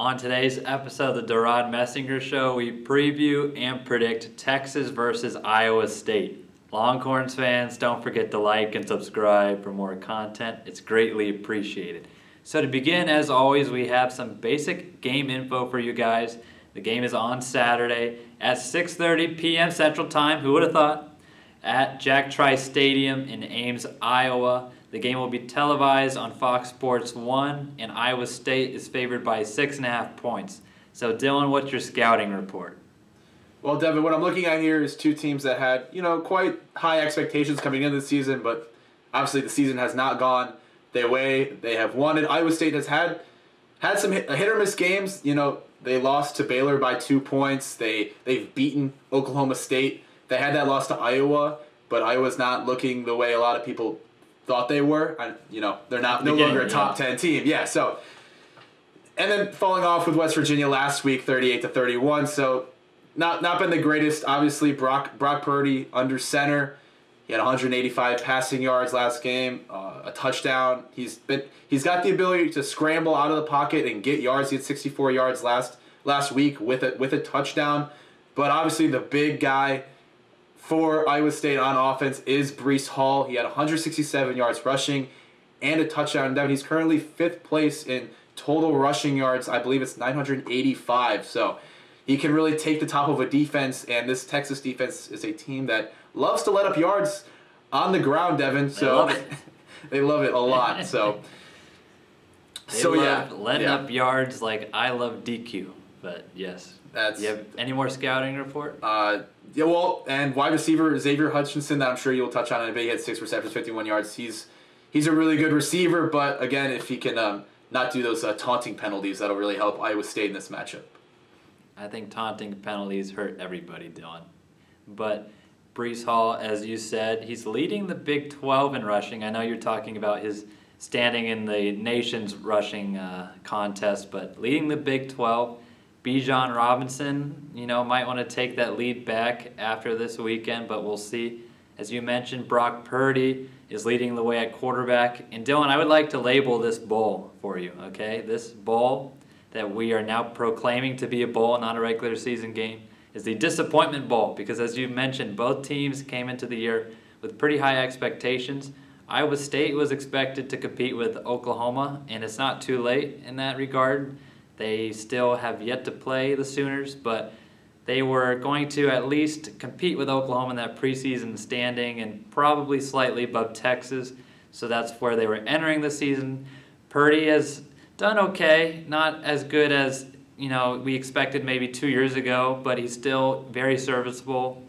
On today's episode of the DeRaud-Messinger Show, we preview and predict Texas versus Iowa State. Longhorns fans, don't forget to like and subscribe for more content. It's greatly appreciated. So to begin, as always, we have some basic game info for you guys. The game is on Saturday at 6:30 p.m. Central Time. Who would have thought? At Jack Trice Stadium in Ames, Iowa. The game will be televised on Fox Sports 1, and Iowa State is favored by 6.5 points. So, Dylan, what's your scouting report? Well, Devon, what I'm looking at here is two teams that had, quite high expectations coming into the season, but obviously the season has not gone their way. They have wanted. Iowa State has had some hit or miss games. They lost to Baylor by 2 points. They've beaten Oklahoma State. They had that loss to Iowa, but Iowa's not looking the way a lot of people thought they were. They're no longer a top 10 team. Yeah, so. And then falling off with West Virginia last week, 38-31. So not been the greatest. Obviously, Brock Purdy under center. He had 185 passing yards last game, a touchdown. He's got the ability to scramble out of the pocket and get yards. He had 64 yards last week with a touchdown. But obviously, the big guy for Iowa State on offense is Breece Hall. He had 167 yards rushing and a touchdown. Devon, he's currently 5th place in total rushing yards. I believe it's 985. So he can really take the top of a defense, and this Texas defense is a team that loves to let up yards on the ground, Devon. So they love it a lot. So letting up yards like I love DQ. But yes. Do you have any more scouting report? And wide receiver Xavier Hutchinson, that I'm sure you'll touch on in a bit. He had 6 receptions, 51 yards. He's a really good receiver, but again, if he can not do those taunting penalties, that'll really help Iowa State in this matchup. I think taunting penalties hurt everybody, Dylan. But Breece Hall, as you said, he's leading the Big 12 in rushing. I know you're talking about his standing in the nation's rushing contest, but leading the Big 12. Bijan Robinson, might want to take that lead back after this weekend, but we'll see. As you mentioned, Brock Purdy is leading the way at quarterback. And Dylan, I would like to label this bowl for you, okay? This bowl that we are now proclaiming to be a bowl, not a regular season game, is the Disappointment Bowl, because as you mentioned, both teams came into the year with pretty high expectations. Iowa State was expected to compete with Oklahoma, and it's not too late in that regard. They still have yet to play the Sooners, but they were going to at least compete with Oklahoma in that preseason standing and probably slightly above Texas. So that's where they were entering the season. Purdy has done okay, not as good as we expected maybe 2 years ago, but he's still very serviceable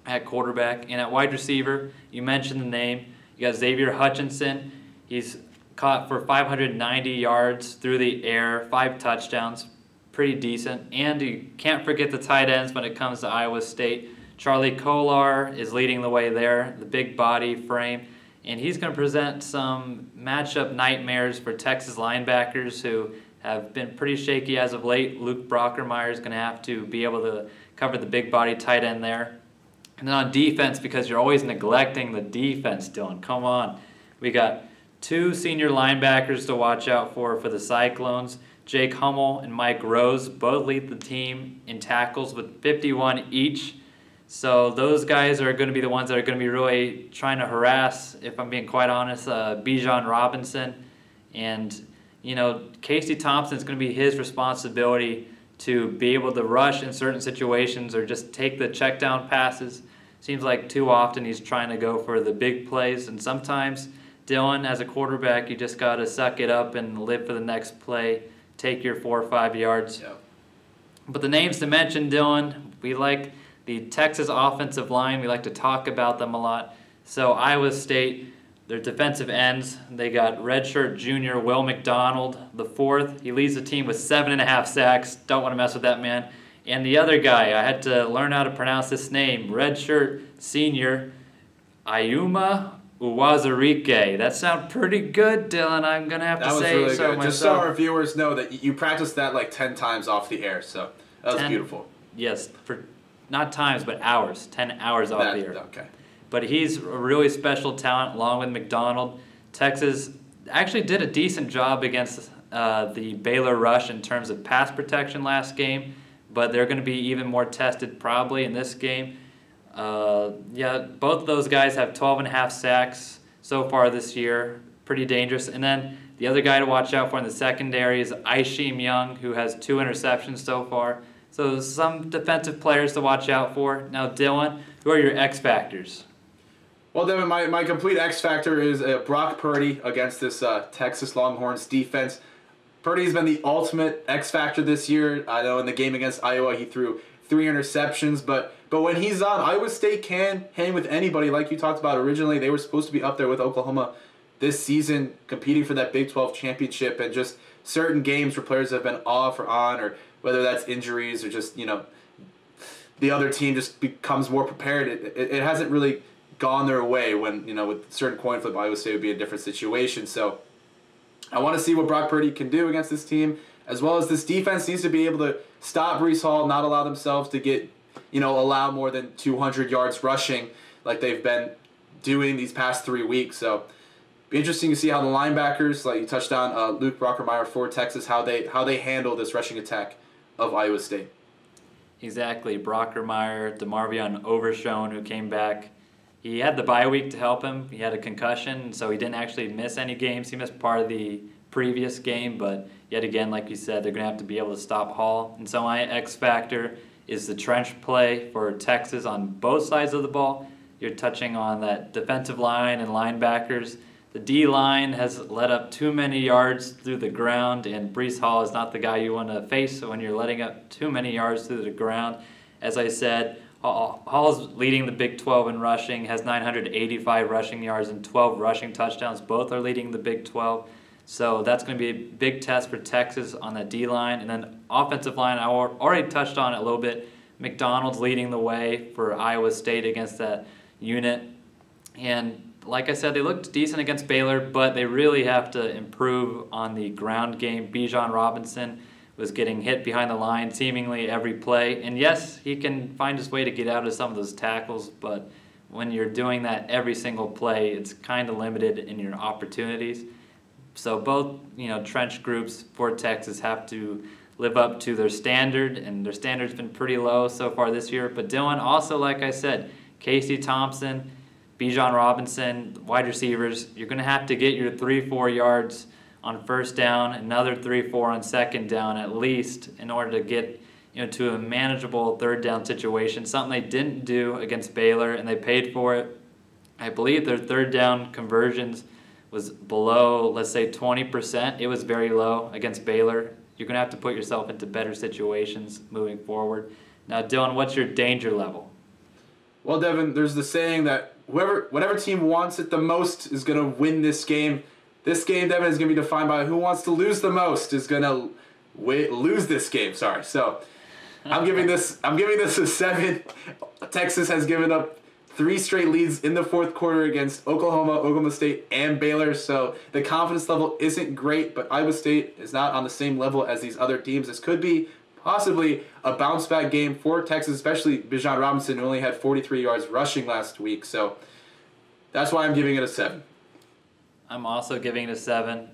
at quarterback. And at wide receiver, you mentioned the name. You got Xavier Hutchinson. He's caught for 590 yards through the air, 5 touchdowns, pretty decent. And you can't forget the tight ends when it comes to Iowa State. Charlie Kolar is leading the way there, the big body frame. And he's going to present some matchup nightmares for Texas linebackers who have been pretty shaky as of late. Luke Brockermeyer is going to have to be able to cover the big body tight end there. And then on defense, because you're always neglecting the defense, Dylan, come on. We got 2 senior linebackers to watch out for the Cyclones. Jake Hummel and Mike Rose both lead the team in tackles with 51 each. So those guys are going to be the ones that are going to be really trying to harass, if I'm being quite honest, Bijan Robinson. And, Casey Thompson is going to be his responsibility to be able to rush in certain situations or just take the check down passes. Seems like too often he's trying to go for the big plays, and sometimes Dylan, as a quarterback, you just got to suck it up and live for the next play, take your 4 or 5 yards. Yep. But the names to mention, Dylan, we like the Texas offensive line. We like to talk about them a lot. So Iowa State, their defensive ends, they got redshirt junior Will McDonald, the 4th. He leads the team with 7.5 sacks. Don't want to mess with that man. And the other guy, I had to learn how to pronounce this name, redshirt senior Ayuma Uwazurike. That sounds pretty good, Dylan. I'm going to have to say really so good. myself. Just so our viewers know that you practiced that like 10 times off the air, so that was beautiful. Yes, for not times, but hours. 10 hours off the air. Okay. But he's a really special talent along with McDonald. Texas actually did a decent job against the Baylor rush in terms of pass protection last game, but they're going to be even more tested probably in this game. Yeah, both of those guys have 12.5 sacks so far this year. Pretty dangerous. And then the other guy to watch out for in the secondary is Aisheem Young, who has 2 interceptions so far. So some defensive players to watch out for. Now, Dylan, who are your X factors? Well, Devin, my complete X factor is Brock Purdy against this Texas Longhorns defense. Purdy's been the ultimate X factor this year. I know in the game against Iowa he threw 3 interceptions, but when he's on, Iowa State can hang with anybody. Like you talked about originally, they were supposed to be up there with Oklahoma this season, competing for that Big 12 championship, and just certain games where players have been off or on, or whether that's injuries or just, the other team just becomes more prepared. It hasn't really gone their way when, with certain coin flip, Iowa State would be a different situation. So I want to see what Brock Purdy can do against this team, as well as this defense needs to be able to stop Breece Hall, not allow themselves to get, allow more than 200 yards rushing like they've been doing these past 3 weeks. So be interesting to see how the linebackers, like you touched on, Luke Brockermeyer for Texas, how they handle this rushing attack of Iowa State. Exactly. Brockermeyer, DeMarvion Overshone, who came back. He had the bye week to help him. He had a concussion, so he didn't actually miss any games. He missed part of the previous game, but yet again, like you said, they're going to have to be able to stop Hall. And so my X factor is the trench play for Texas on both sides of the ball. You're touching on that defensive line and linebackers. The D-line has let up too many yards through the ground, and Breece Hall is not the guy you want to face when you're letting up too many yards through the ground. As I said, Hall's leading the Big 12 in rushing, has 985 rushing yards and 12 rushing touchdowns. Both are leading the Big 12. So that's going to be a big test for Texas on that D-line. And then offensive line, I already touched on it a little bit. McDonald's leading the way for Iowa State against that unit. And like I said, they looked decent against Baylor, but they really have to improve on the ground game. Bijan Robinson was getting hit behind the line seemingly every play. And yes, he can find his way to get out of some of those tackles, but when you're doing that every single play, it's kind of limited in your opportunities. So both, trench groups for Texas have to live up to their standard, and their standard's been pretty low so far this year. But Dylan, also, like I said, Casey Thompson, Bijan Robinson, wide receivers, you're going to have to get your 3-4 yards on first down, another 3-4 on second down at least, in order to get to a manageable third down situation, something they didn't do against Baylor, and they paid for it. I believe their third down conversions was below, let's say, 20%. It was very low against Baylor. You're going to have to put yourself into better situations moving forward. Now, Dylan, what's your danger level? Well, Devin, there's the saying that whatever team wants it the most is going to win this game. This game, Devin, is going to be defined by who wants to lose the most is going to lose this game. Sorry. So I'm giving this a 7. Texas has given up 3 straight leads in the fourth quarter against Oklahoma State, and Baylor. So the confidence level isn't great, but Iowa State is not on the same level as these other teams. This could be possibly a bounce-back game for Texas, especially Bijan Robinson, who only had 43 yards rushing last week. So that's why I'm giving it a 7. I'm also giving it a 7.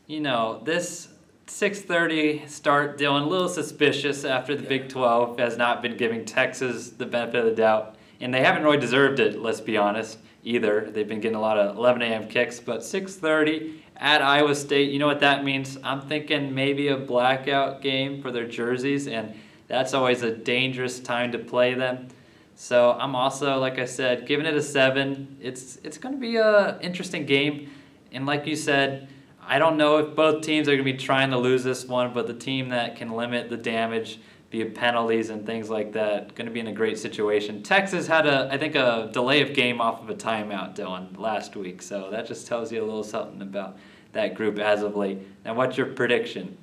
This 6:30 start, Dylan, a little suspicious after the Big 12 has not been giving Texas the benefit of the doubt. And they haven't really deserved it, let's be honest, either. They've been getting a lot of 11 a.m. kicks. But 6:30 at Iowa State, you know what that means? I'm thinking maybe a blackout game for their jerseys, and that's always a dangerous time to play them. So I'm also, like I said, giving it a 7. It's going to be an interesting game. And like you said, I don't know if both teams are going to be trying to lose this one, but the team that can limit the damage via penalties and things like that, going to be in a great situation. Texas had, I think, a delay of game off of a timeout, Dylan, last week. So that just tells you a little something about that group as of late. Now, what's your prediction?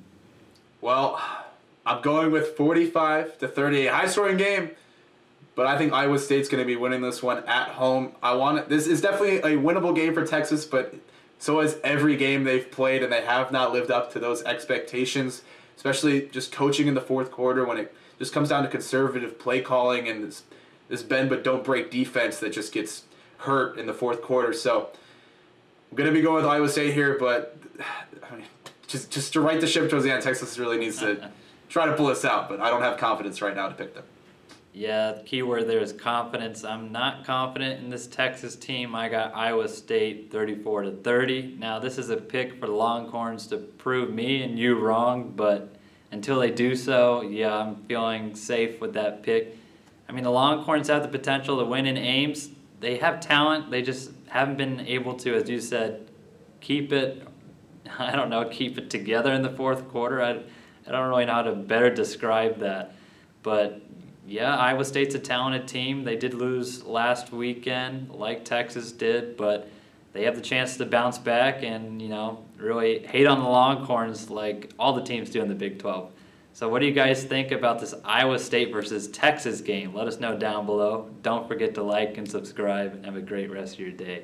Well, I'm going with 45-38. High-scoring game, but I think Iowa State's going to be winning this one at home. This is definitely a winnable game for Texas, but so is every game they've played, and they have not lived up to those expectations, especially just coaching in the fourth quarter when it just comes down to conservative play calling and this bend but don't break defense that just gets hurt in the fourth quarter. So I'm going to be going with Iowa State here, but just to right the ship towards the end, Texas really needs to try to pull this out, but I don't have confidence right now to pick them. Yeah, the key word there is confidence. I'm not confident in this Texas team. I got Iowa State 34-30. Now, this is a pick for the Longhorns to prove me and you wrong, but until they do so, yeah, I'm feeling safe with that pick. I mean, the Longhorns have the potential to win in Ames. They have talent. They just haven't been able to, as you said, keep it together in the fourth quarter. I don't really know how to better describe that, but yeah, Iowa State's a talented team. They did lose last weekend, like Texas did, but they have the chance to bounce back and, really hate on the Longhorns like all the teams do in the Big 12. So what do you guys think about this Iowa State versus Texas game? Let us know down below. Don't forget to like and subscribe, and have a great rest of your day.